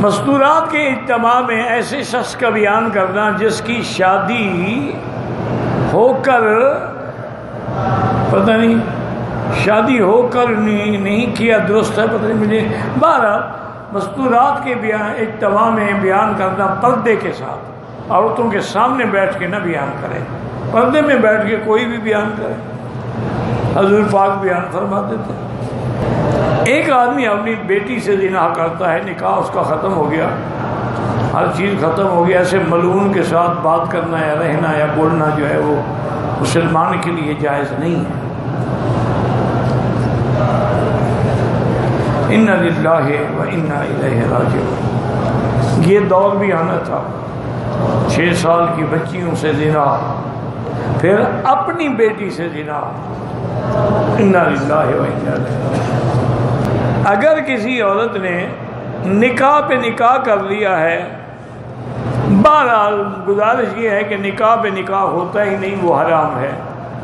مستورات کے اجتماع میں ایسے شخص کا بیان کرنا جس کی شادی ہو کر پتہ نہیں شادی ہو کر نہیں کیا درست ہے، پتہ نہیں مجھے، بہرحال مستورات کے اجتماع میں بیان کرنا پردے کے ساتھ، عورتوں کے سامنے بیٹھ کے نہ بیان کرے، پردے میں بیٹھ کے کوئی بھی بیان کرے۔ حضور پاک بیان فرماتے تھے ایک آدمی اپنی بیٹی سے زنا کرتا ہے، نکاح اس کا ختم ہو گیا، ہر چیز ختم ہو گیا، ایسے ملعون کے ساتھ بات کرنا یا رہنا یا بولنا جو ہے وہ مسلمان کے لیے جائز نہیں ہے۔ اِنَّ لِلَّهِ وَإِنَّا إِلَيْهِ رَاجِعُونَ۔ یہ دور بھی آنا تھا، 6 سال کی بچیوں سے زنا، پھر اپنی بیٹی سے زنا۔ اِنَّ لِلَّهِ وَإِنَّا إِلَيْهِ رَاجِعُونَ۔ اگر کسی عورت نے نکاح پہ نکاح کر لیا ہے، بہرحال گزارش یہ ہے کہ نکاح پہ نکاح ہوتا ہی نہیں، وہ حرام ہے،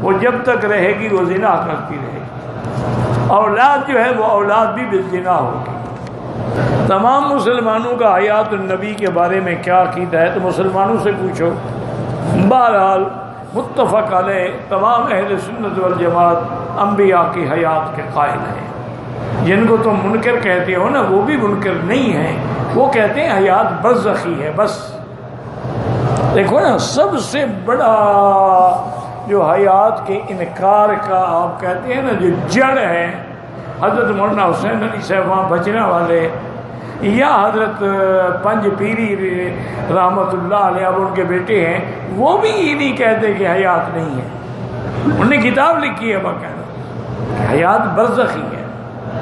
وہ جب تک رہے گی وہ زنا کرتی رہے گی، اولاد جو ہے وہ اولاد بھی بالزنا ہوگی۔ تمام مسلمانوں کا حیات النبی کے بارے میں کیا عقیدہ ہے تو مسلمانوں سے پوچھو۔ بہرحال متفق علیہ تمام اہل سنت والجماعت انبیاء کی حیات کے قائل ہیں۔ جن کو تم منکر کہتے ہو نا، وہ بھی منکر نہیں ہیں، وہ کہتے ہیں حیات برزخی ہے بس۔ دیکھو نا، سب سے بڑا جو حیات کے انکار کا آپ کہتے ہیں نا جو جڑ ہے، حضرت مولانا حسین علی صاحب وہاں بچنا والے، یا حضرت پنج پیری رحمت اللہ علیہ اب ان کے بیٹے ہیں، وہ بھی یہ نہیں کہتے کہ حیات نہیں ہے۔ انہوں نے کتاب لکھی ہے باقاعدہ کہ حیات برزخی ہے،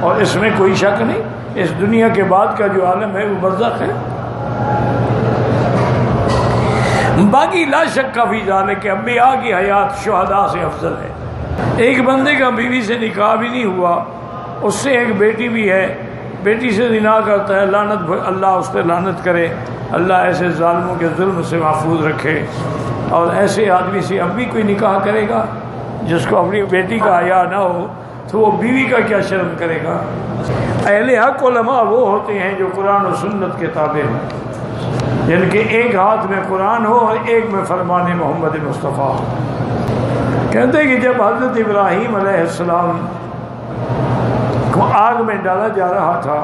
اور اس میں کوئی شک نہیں، اس دنیا کے بعد کا جو عالم ہے وہ برزخ ہے۔ باقی لا شک فی ذالک کہ انبیاء کی حیات شہداء سے افضل ہے۔ ایک بندے کا بیوی سے نکاح بھی نہیں ہوا، اس سے ایک بیٹی بھی ہے، بیٹی سے زنا کرتا ہے، لعنت، اللہ اس پہ لعنت کرے، اللہ ایسے ظالموں کے ظلم سے محفوظ رکھے۔ اور ایسے آدمی سے اب بھی کوئی نکاح کرے گا جس کو اپنی بیٹی کا حیا نہ ہو تو وہ بیوی کا کیا شرم کرے گا؟ اہل حق علماء وہ ہوتے ہیں جو قرآن و سنت کے تابع ہوں، جن کے ایک ہاتھ میں قرآن ہو اور ایک میں فرمان محمد مصطفیٰ ہو۔ کہتے ہیں کہ جب حضرت ابراہیم علیہ السلام کو آگ میں ڈالا جا رہا تھا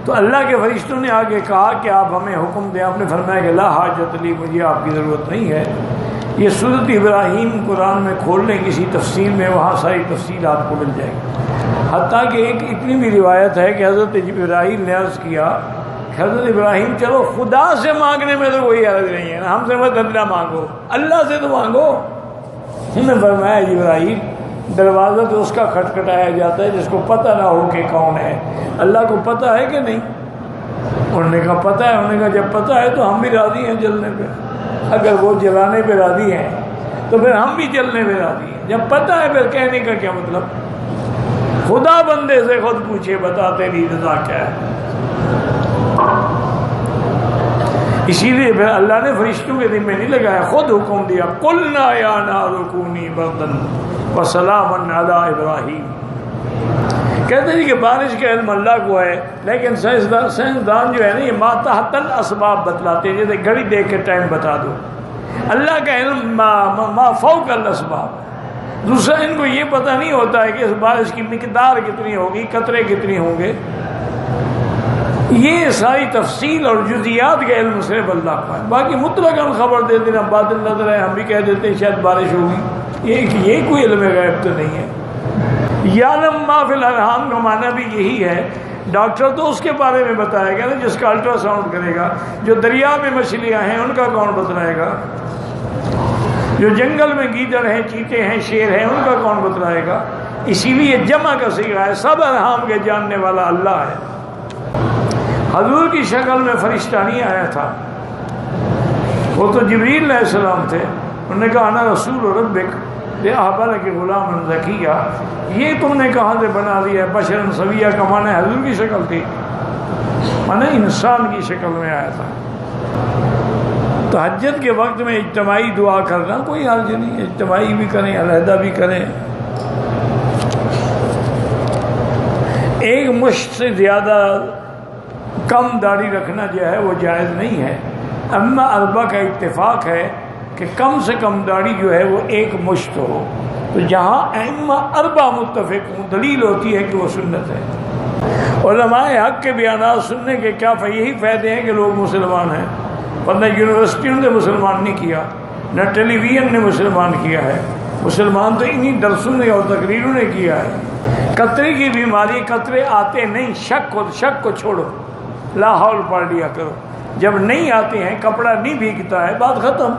تو اللہ کے فرشتوں نے آگے کہا کہ آپ ہمیں حکم دیں۔ آپ نے فرمایا کہ لا حاجت لی، مجھے آپ کی ضرورت نہیں ہے۔ یہ سورۃ ابراہیم قرآن میں کھول لیں کسی تفصیل میں، وہاں ساری تفصیل آپ کو مل جائے گی۔ حتیٰ کہ ایک اتنی بھی روایت ہے کہ حضرت ابراہیم نے عرض کیا کہ حضرت ابراہیم چلو خدا سے مانگنے میں تو کوئی حرج نہیں ہے نا، ہم سے مت اللہ مانگو، اللہ سے تو مانگو۔ انہوں نے فرمایا ابراہیم دروازہ تو اس کا کھٹکھٹایا جاتا ہے جس کو پتہ نہ ہو کہ کون ہے، اللہ کو پتہ ہے کہ نہیں؟ انہوں نے کہا پتہ ہے۔ انہوں نے کہا جب پتہ ہے تو ہم بھی راضی ہیں جلنے پہ، اگر وہ جلانے پہ راضی ہیں تو پھر ہم بھی جلنے پہ راضی ہیں۔ جب پتہ ہے پھر کہنے کا کیا مطلب؟ خدا بندے سے خود پوچھے بتا تیری رضا کیا ہے۔ اسی لیے پھر اللہ نے فرشتوں کے ذمہ نہیں لگایا، خود حکم دیا قلنا یا نار کونی بردا وسلاما علی ابراہیم۔ کہتے ہیں کہ بارش کا علم اللہ کو ہے، لیکن سائنسدان جو ہے نا یہ ما تحت الاسباب بتلاتے ہیں، جیسے گھڑی دیکھ کے ٹائم بتا دو۔ اللہ کا علم ما فوق الاسباب۔ دوسرا ان کو یہ پتہ نہیں ہوتا ہے کہ اس بارش کی مقدار کتنی ہوگی، قطرے کتنی ہوں گے، یہ ساری تفصیل اور جزیات کا علم صرف اللہ کو ہے۔ باقی مطلقاً خبر دے دینا، بادل نظر ہے ہم بھی کہہ دیتے ہیں شاید بارش ہوگی، یہ کوئی علم غیب تو نہیں ہے۔ یعلم ما فی الارحام کا معنی بھی یہی ہے۔ ڈاکٹر تو اس کے بارے میں بتائے گا نا جس کا الٹرا ساؤنڈ کرے گا، جو دریا میں مچھلیاں ہیں ان کا کون بتلائے گا، جو جنگل میں گیدڑ ہیں، چیتے ہیں، شیر ہیں، ان کا کون بتلائے گا؟ اسی لیے جمع کا صیغہ ہے، سب ارحام کے جاننے والا اللہ ہے۔ حضور کی شکل میں فرشتہ نہیں آیا تھا، وہ تو جبریل علیہ السلام تھے۔ انہوں نے کہا انا رسول ربک لأہب لک غلاما زکیہ، یہ تم نے کہاں سے بنا دیا ہے؟ بشرا سویہ کا معنی حضور کی شکل تھی، معنی انسان کی شکل میں آیا تھا۔ تہجد کے وقت میں اجتماعی دعا کرنا کوئی حرج نہیں، اجتماعی بھی کریں، علیحدہ بھی کریں۔ ایک مشت سے زیادہ کم داڑھی رکھنا جو ہے وہ جائز نہیں ہے۔ ائمہ اربعہ کا اتفاق ہے کہ کم سے کم داڑھی جو ہے وہ ایک مشت ہو، تو جہاں ائمہ اربعہ متفق ہوں دلیل ہوتی ہے کہ وہ سنت ہے۔ علماء حق کے بیانات سننے کے کیا یہی فائدے ہیں کہ لوگ مسلمان ہیں، ورنہ یونیورسٹیوں نے مسلمان نہیں کیا، نہ ٹیلی ویژن نے مسلمان کیا ہے، مسلمان تو انہی درسوں نے اور تقریروں نے کیا ہے۔ قطرے کی بیماری، قطرے آتے نہیں، شک کو چھوڑو، لا حول پڑھ لیا کرو، جب نہیں آتے ہیں کپڑا نہیں بھیگتا ہے، بات ختم۔